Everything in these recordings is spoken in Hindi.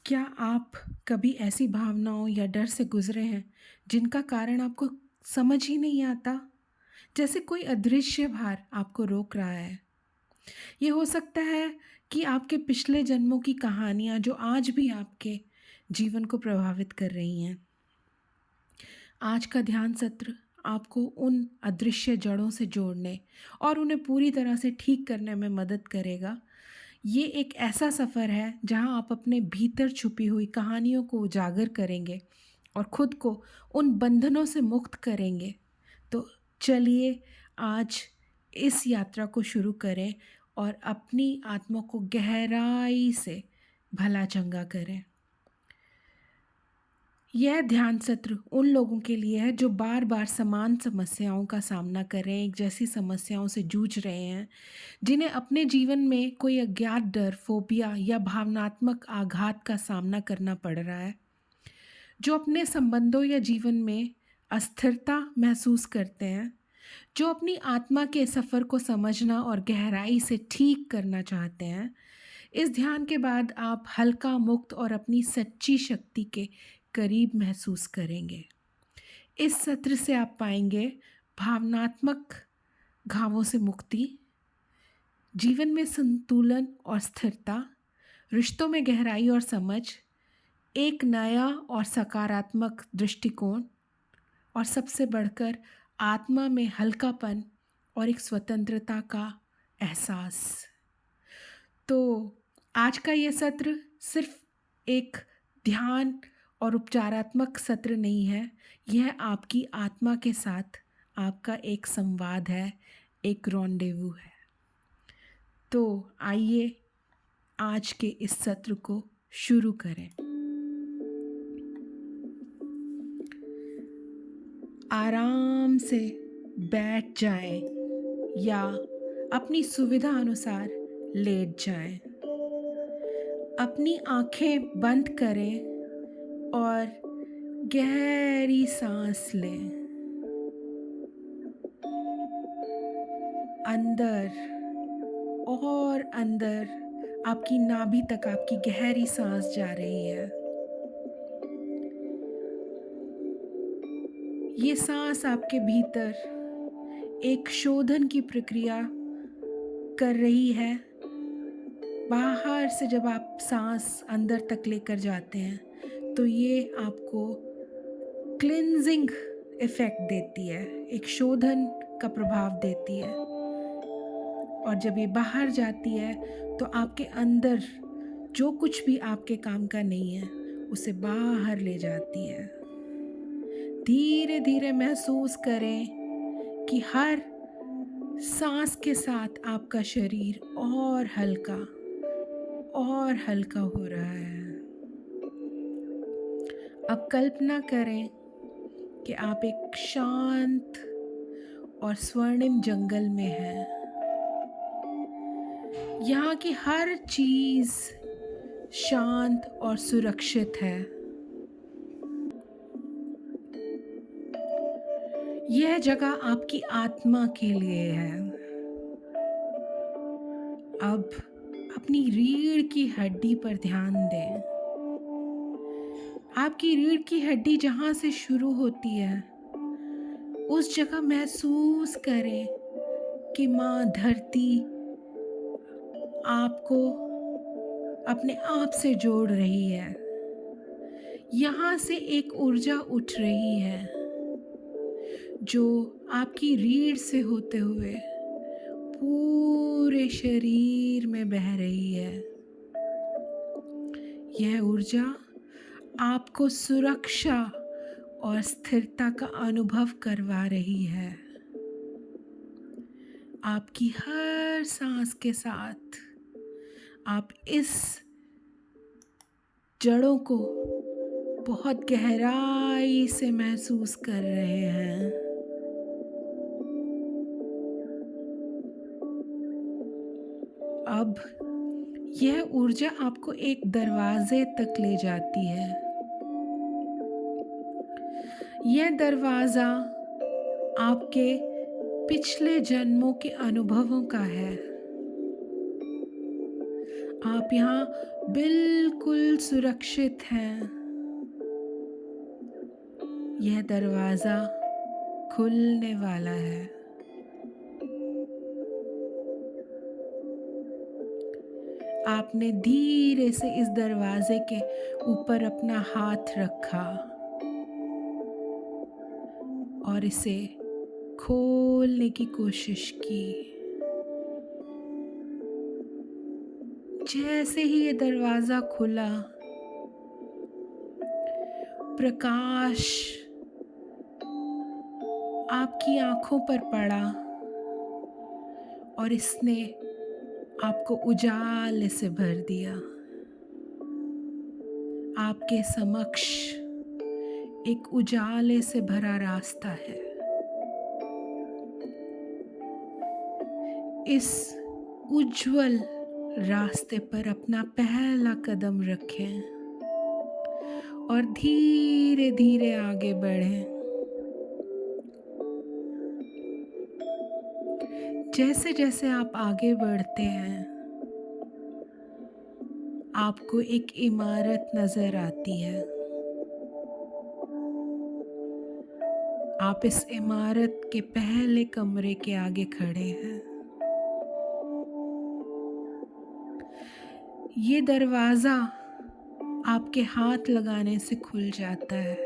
क्या आप कभी ऐसी भावनाओं या डर से गुज़रे हैं, जिनका कारण आपको समझ ही नहीं आता? जैसे कोई अदृश्य भार आपको रोक रहा है। ये हो सकता है कि आपके पिछले जन्मों की कहानियाँ जो आज भी आपके जीवन को प्रभावित कर रही हैं। आज का ध्यान सत्र आपको उन अदृश्य जड़ों से जोड़ने और उन्हें पूरी तरह से ठीक करने में मदद करेगा। ये एक ऐसा सफ़र है जहाँ आप अपने भीतर छुपी हुई कहानियों को उजागर करेंगे और खुद को उन बंधनों से मुक्त करेंगे। तो चलिए आज इस यात्रा को शुरू करें और अपनी आत्मा को गहराई से भला चंगा करें। यह ध्यान सत्र उन लोगों के लिए है जो बार बार समान समस्याओं का सामना कर रहे हैं, एक जैसी समस्याओं से जूझ रहे हैं, जिन्हें अपने जीवन में कोई अज्ञात डर, फोबिया या भावनात्मक आघात का सामना करना पड़ रहा है, जो अपने संबंधों या जीवन में अस्थिरता महसूस करते हैं, जो अपनी आत्मा के सफ़र को समझना और गहराई से ठीक करना चाहते हैं। इस ध्यान के बाद आप हल्का, मुक्त और अपनी सच्ची शक्ति के करीब महसूस करेंगे। इस सत्र से आप पाएंगे भावनात्मक घावों से मुक्ति, जीवन में संतुलन और स्थिरता, रिश्तों में गहराई और समझ, एक नया और सकारात्मक दृष्टिकोण और सबसे बढ़कर आत्मा में हल्कापन और एक स्वतंत्रता का एहसास। तो आज का ये सत्र सिर्फ एक ध्यान और उपचारात्मक सत्र नहीं है, यह आपकी आत्मा के साथ आपका एक संवाद है, एक रॉन्डेवू है। तो आइए आज के इस सत्र को शुरू करें। आराम से बैठ जाएं या अपनी सुविधा अनुसार लेट जाएं। अपनी आंखें बंद करें और गहरी सांस लें। अंदर और अंदर आपकी नाभि तक आपकी गहरी सांस जा रही है। ये सांस आपके भीतर एक शोधन की प्रक्रिया कर रही है। बाहर से जब आप सांस अंदर तक लेकर जाते हैं तो ये आपको क्लिनजिंग इफ़ेक्ट देती है, एक शोधन का प्रभाव देती है। और जब ये बाहर जाती है तो आपके अंदर जो कुछ भी आपके काम का नहीं है उसे बाहर ले जाती है। धीरे धीरे महसूस करें कि हर सांस के साथ आपका शरीर और हल्का हो रहा है। अब कल्पना करें कि आप एक शांत और स्वर्णिम जंगल में हैं। यहाँ की हर चीज़ शांत और सुरक्षित है। यह जगह आपकी आत्मा के लिए है। अब अपनी रीढ़ की हड्डी पर ध्यान दें। आपकी रीढ़ की हड्डी जहाँ से शुरू होती है उस जगह महसूस करें कि माँ धरती आपको अपने आप से जोड़ रही है। यहाँ से एक ऊर्जा उठ रही है जो आपकी रीढ़ से होते हुए पूरे शरीर में बह रही है। यह ऊर्जा आपको सुरक्षा और स्थिरता का अनुभव करवा रही है। आपकी हर सांस के साथ आप इस जड़ों को बहुत गहराई से महसूस कर रहे हैं। अब यह ऊर्जा आपको एक दरवाजे तक ले जाती है। यह दरवाज़ा आपके पिछले जन्मों के अनुभवों का है। आप यहाँ बिल्कुल सुरक्षित हैं। यह दरवाज़ा खुलने वाला है। आपने धीरे से इस दरवाजे के ऊपर अपना हाथ रखा और इसे खोलने की कोशिश की। जैसे ही ये दरवाज़ा खुला, प्रकाश आपकी आँखों पर पड़ा और इसने आपको उजाले से भर दिया। आपके समक्ष एक उजाले से भरा रास्ता है। इस उज्जवल रास्ते पर अपना पहला कदम रखें और धीरे धीरे आगे बढ़ें। जैसे जैसे आप आगे बढ़ते हैं, आपको एक इमारत नजर आती है। आप इस इमारत के पहले कमरे के आगे खड़े हैं। ये दरवाज़ा आपके हाथ लगाने से खुल जाता है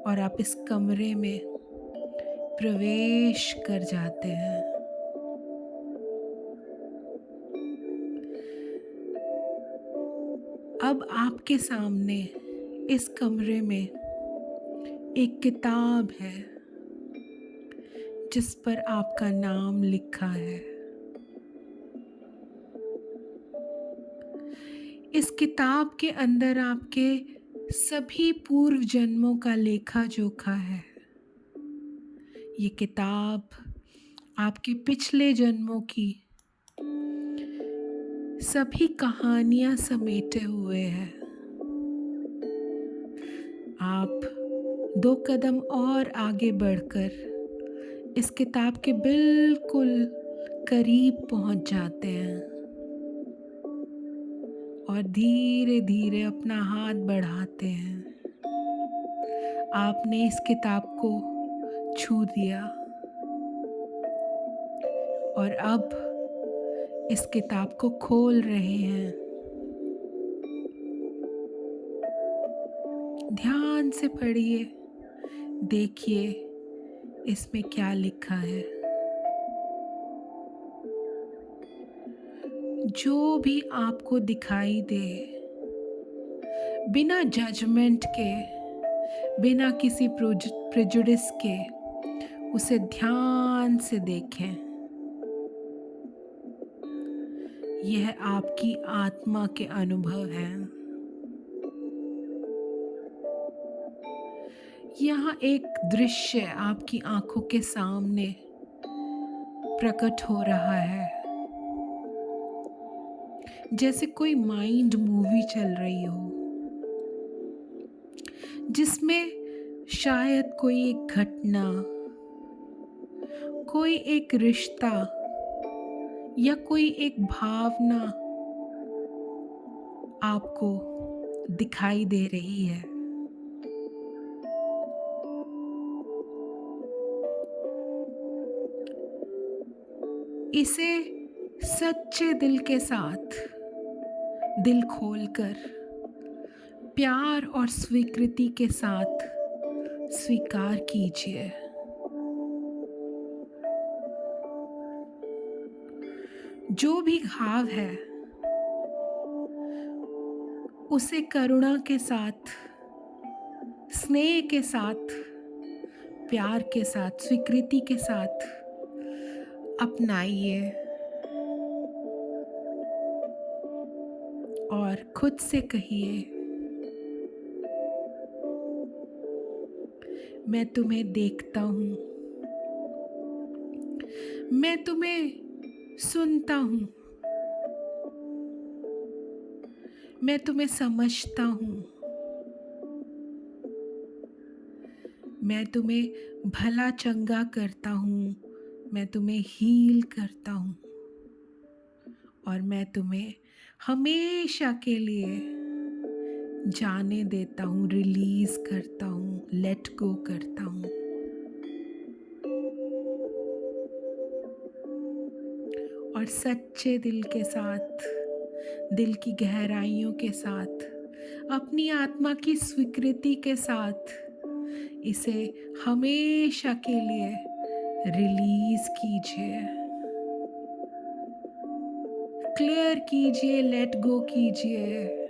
और आप इस कमरे में प्रवेश कर जाते हैं। अब आपके सामने इस कमरे में एक किताब है जिस पर आपका नाम लिखा है। इस किताब के अंदर आपके सभी पूर्व जन्मों का लेखा जोखा है। ये किताब आपके पिछले जन्मों की सभी कहानियां समेटे हुए है। आप 2 कदम और आगे बढ़कर इस किताब के बिल्कुल करीब पहुंच जाते हैं और धीरे धीरे अपना हाथ बढ़ाते हैं। आपने इस किताब को छू दिया और अब इस किताब को खोल रहे हैं। ध्यान से पढ़िए, देखिए इसमें क्या लिखा है। जो भी आपको दिखाई दे, बिना जजमेंट के, बिना किसी प्रेजुडिस के, उसे ध्यान से देखें। यह आपकी आत्मा के अनुभव हैं। यहाँ एक दृश्य आपकी आंखों के सामने प्रकट हो रहा है, जैसे कोई माइंड मूवी चल रही हो, जिसमें शायद कोई एक घटना, कोई एक रिश्ता या कोई एक भावना आपको दिखाई दे रही है। इसे सच्चे दिल के साथ, दिल खोलकर, प्यार और स्वीकृति के साथ स्वीकार कीजिए। जो भी घाव है उसे करुणा के साथ, स्नेह के साथ, प्यार के साथ, स्वीकृति के साथ अपनाइए और खुद से कहिए, मैं तुम्हें देखता हूँ, मैं तुम्हें सुनता हूँ, मैं तुम्हें समझता हूँ, मैं तुम्हें भला चंगा करता हूँ, मैं तुम्हें हील करता हूँ और मैं तुम्हें हमेशा के लिए जाने देता हूँ, रिलीज़ करता हूँ, लेट गो करता हूँ। और सच्चे दिल के साथ, दिल की गहराइयों के साथ, अपनी आत्मा की स्वीकृति के साथ इसे हमेशा के लिए रिलीज़ कीजिए, क्लियर कीजिए, लेट गो कीजिए।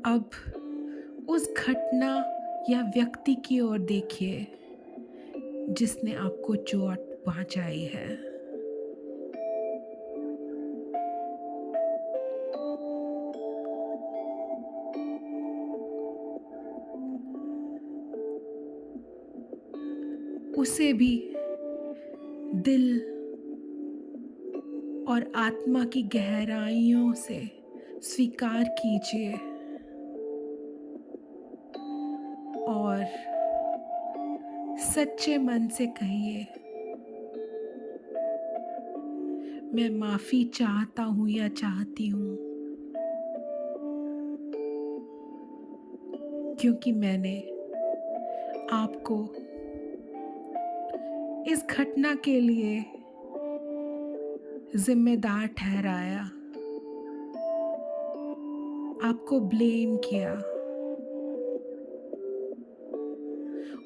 अब उस घटना या व्यक्ति की ओर देखिए जिसने आपको चोट पहुंचाई है। उसे भी दिल और आत्मा की गहराइयों से स्वीकार कीजिए और सच्चे मन से कहिए, मैं माफ़ी चाहता हूँ या चाहती हूँ, क्योंकि मैंने आपको इस घटना के लिए जिम्मेदार ठहराया, आपको ब्लेम किया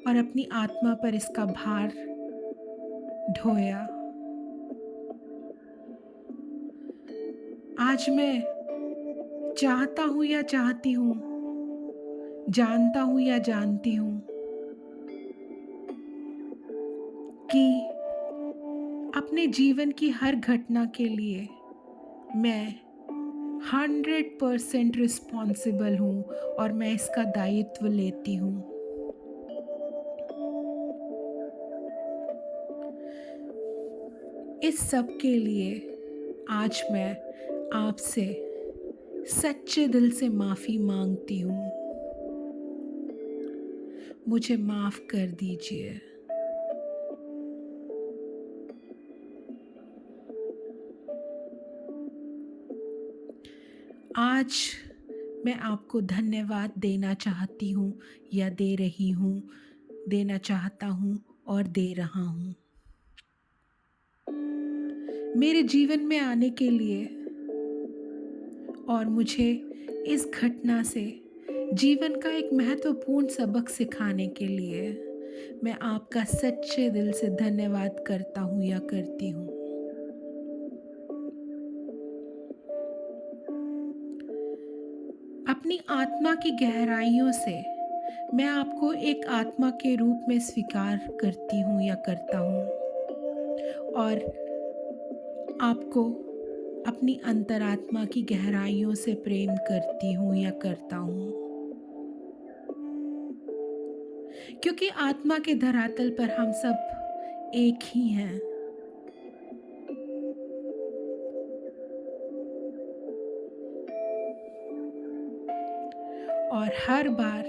और अपनी आत्मा पर इसका भार ढोया। आज मैं चाहता हूँ या चाहती हूँ, जानता हूँ या जानती हूँ कि अपने जीवन की हर घटना के लिए मैं 100% रिस्पॉन्सिबल हूँ और मैं इसका दायित्व लेती हूँ। इस सब के लिए आज मैं आपसे सच्चे दिल से माफ़ी मांगती हूँ। मुझे माफ़ कर दीजिए। आज मैं आपको धन्यवाद देना चाहती हूँ या दे रही हूँ, देना चाहता हूँ और दे रहा हूँ। मेरे जीवन में आने के लिए और मुझे इस घटना से जीवन का एक महत्वपूर्ण सबक सिखाने के लिए मैं आपका सच्चे दिल से धन्यवाद करता हूँ या करती हूँ। अपनी आत्मा की गहराइयों से मैं आपको एक आत्मा के रूप में स्वीकार करती हूँ या करता हूँ और आपको अपनी अंतरात्मा की गहराइयों से प्रेम करती हूँ या करता हूँ, क्योंकि आत्मा के धरातल पर हम सब एक ही हैं। और हर बार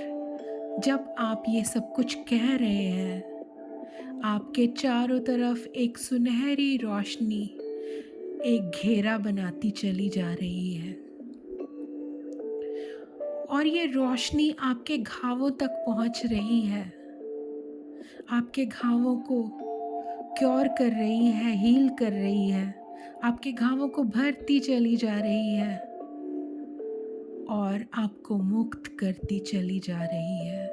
जब आप ये सब कुछ कह रहे हैं, आपके चारों तरफ एक सुनहरी रोशनी एक घेरा बनाती चली जा रही है और ये रोशनी आपके घावों तक पहुंच रही है, आपके घावों को क्योर कर रही है, हील कर रही है, आपके घावों को भरती चली जा रही है और आपको मुक्त करती चली जा रही है।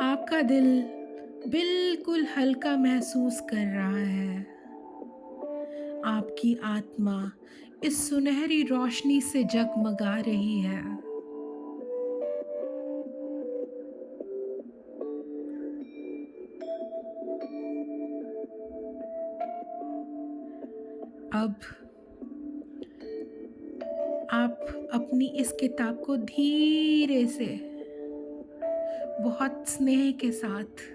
आपका दिल बिल्कुल हल्का महसूस कर रहा है। आपकी आत्मा इस सुनहरी रोशनी से जगमगा रही है। अब आप अपनी इस किताब को धीरे से बहुत स्नेह के साथ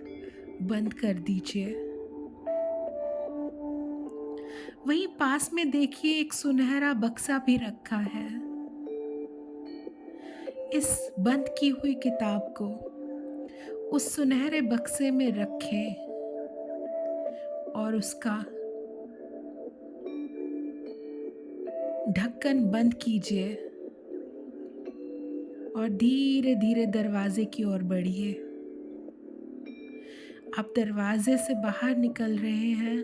बंद कर दीजिए। वहीं पास में देखिए एक सुनहरा बक्सा भी रखा है। इस बंद की हुई किताब को उस सुनहरे बक्से में रखें और उसका ढक्कन बंद कीजिए और धीरे धीरे दरवाजे की ओर बढ़िए। आप दरवाजे से बाहर निकल रहे हैं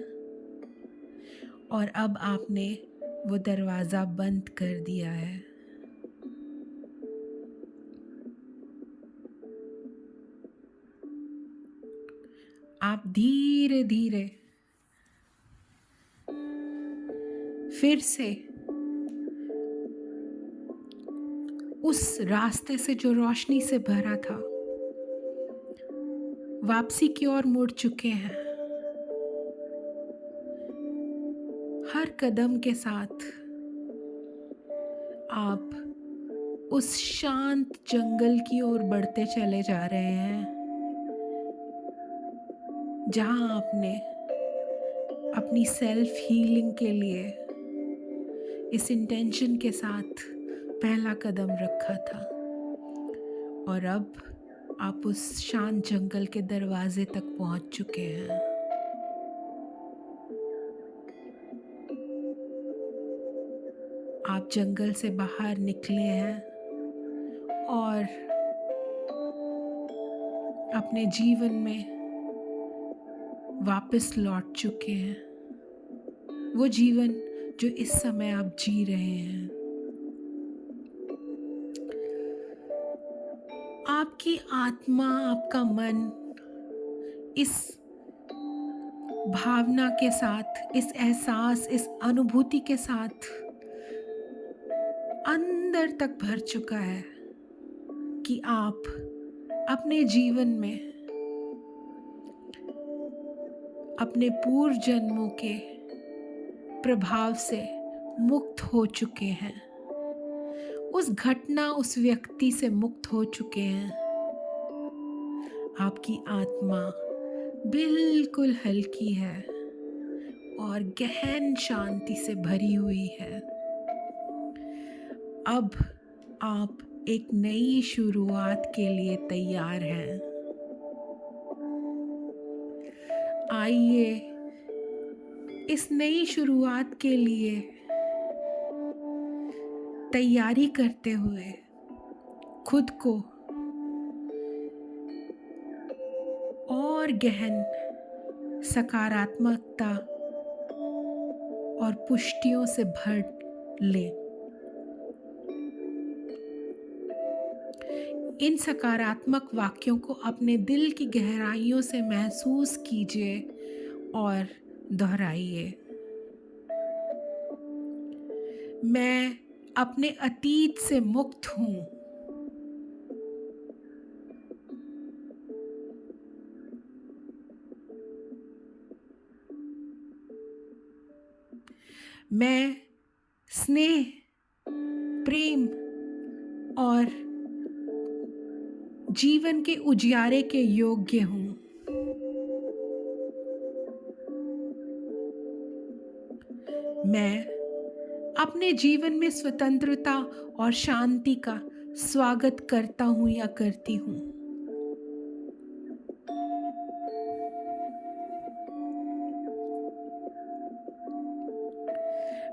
और अब आपने वो दरवाज़ा बंद कर दिया है। आप धीरे धीरे फिर से उस रास्ते से जो रोशनी से भरा था वापसी की ओर मुड़ चुके हैं। हर कदम के साथ आप उस शांत जंगल की ओर बढ़ते चले जा रहे हैं जहां आपने अपनी सेल्फ हीलिंग के लिए इस इंटेंशन के साथ पहला कदम रखा था। और अब आप उस शांत जंगल के दरवाजे तक पहुंच चुके हैं। आप जंगल से बाहर निकले हैं और अपने जीवन में वापस लौट चुके हैं, वो जीवन जो इस समय आप जी रहे हैं। आपकी आत्मा, आपका मन इस भावना के साथ, इस एहसास, इस अनुभूति के साथ अंदर तक भर चुका है कि आप अपने जीवन में अपने पूर्व जन्मों के प्रभाव से मुक्त हो चुके हैं, उस घटना, उस व्यक्ति से मुक्त हो चुके हैं। आपकी आत्मा बिल्कुल हल्की है और गहन शांति से भरी हुई है। अब आप एक नई शुरुआत के लिए तैयार हैं। आइए इस नई शुरुआत के लिए तैयारी करते हुए खुद को और गहन सकारात्मकता और पुष्टियों से भर लें। इन सकारात्मक वाक्यों को अपने दिल की गहराइयों से महसूस कीजिए और दोहराइए। मैं अपने अतीत से मुक्त हूँ। मैं स्नेह, प्रेम और जीवन के उजियारे के योग्य हूँ। मैं अपने जीवन में स्वतंत्रता और शांति का स्वागत करता हूँ या करती हूँ।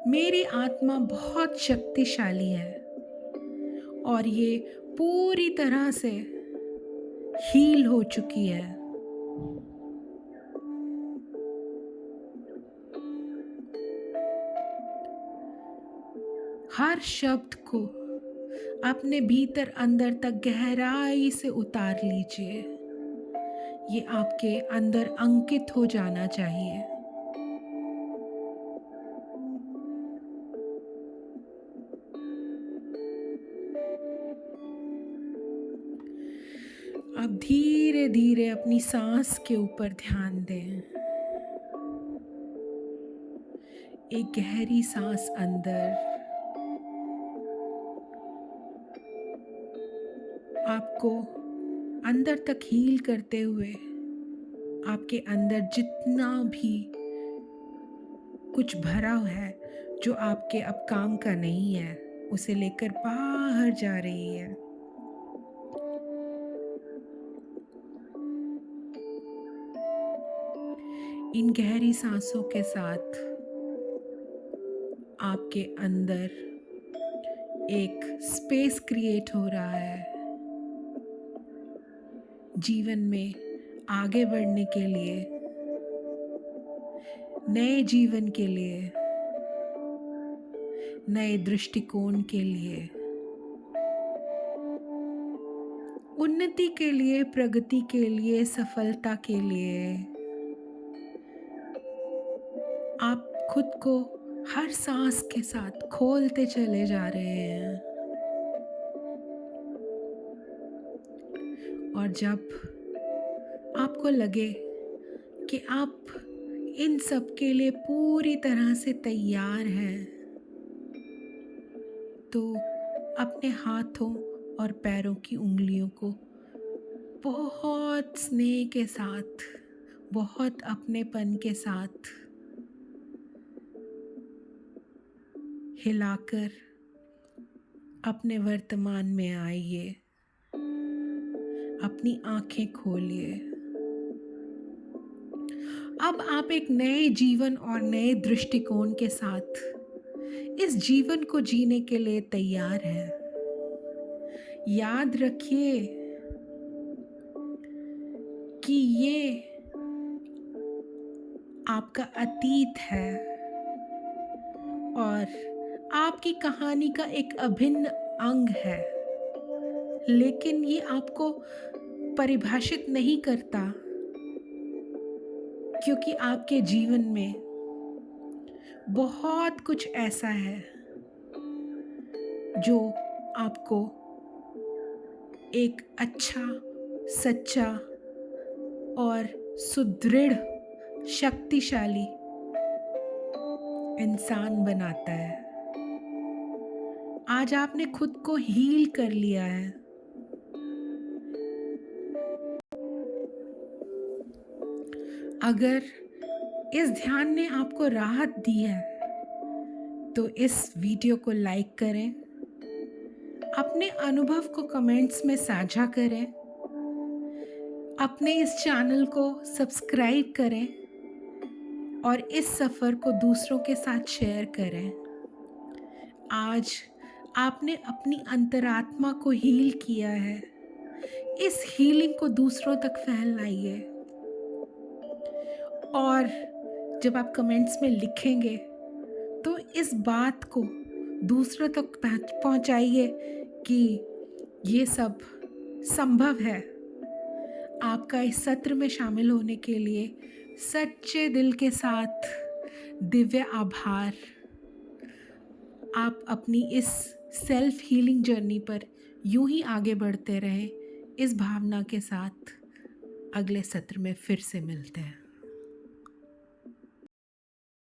मेरी आत्मा बहुत शक्तिशाली है और ये पूरी तरह से हील हो चुकी है। हर शब्द को अपने भीतर अंदर तक गहराई से उतार लीजिए। ये आपके अंदर अंकित हो जाना चाहिए। अब धीरे धीरे अपनी सांस के ऊपर ध्यान दें। एक गहरी सांस अंदर, आपको अंदर तक हील करते हुए आपके अंदर जितना भी कुछ भरा है जो आपके अब काम का नहीं है, उसे लेकर बाहर जा रही है। इन गहरी सांसों के साथ आपके अंदर एक स्पेस क्रिएट हो रहा है जीवन में आगे बढ़ने के लिए, नए जीवन के लिए, नए दृष्टिकोण के लिए, उन्नति के लिए, प्रगति के लिए, सफलता के लिए। आप खुद को हर सांस के साथ खोलते चले जा रहे हैं। और जब आपको लगे कि आप इन सब के लिए पूरी तरह से तैयार हैं, तो अपने हाथों और पैरों की उंगलियों को बहुत स्नेह के साथ, बहुत अपनेपन के साथ हिलाकर अपने वर्तमान में आइए। अपनी आंखें खोलिए। अब आप एक नए जीवन और नए दृष्टिकोण के साथ इस जीवन को जीने के लिए तैयार हैं। याद रखिए कि ये आपका अतीत है और आपकी कहानी का एक अभिन्न अंग है, लेकिन ये आपको परिभाषित नहीं करता, क्योंकि आपके जीवन में बहुत कुछ ऐसा है जो आपको एक अच्छा, सच्चा और सुदृढ़, शक्तिशाली इंसान बनाता है। आज आपने खुद को हील कर लिया है। अगर इस ध्यान ने आपको राहत दी है तो इस वीडियो को लाइक करें, अपने अनुभव को कमेंट्स में साझा करें, अपने इस चैनल को सब्सक्राइब करें और इस सफ़र को दूसरों के साथ शेयर करें। आज आपने अपनी अंतरात्मा को हील किया है। इस हीलिंग को दूसरों तक फैलाइए और जब आप कमेंट्स में लिखेंगे तो इस बात को दूसरों तक पहुंचाइए कि ये सब संभव है। आपका इस सत्र में शामिल होने के लिए सच्चे दिल के साथ दिव्य आभार। आप अपनी इस सेल्फ हीलिंग जर्नी पर यूं ही आगे बढ़ते रहें। इस भावना के साथ अगले सत्र में फिर से मिलते हैं।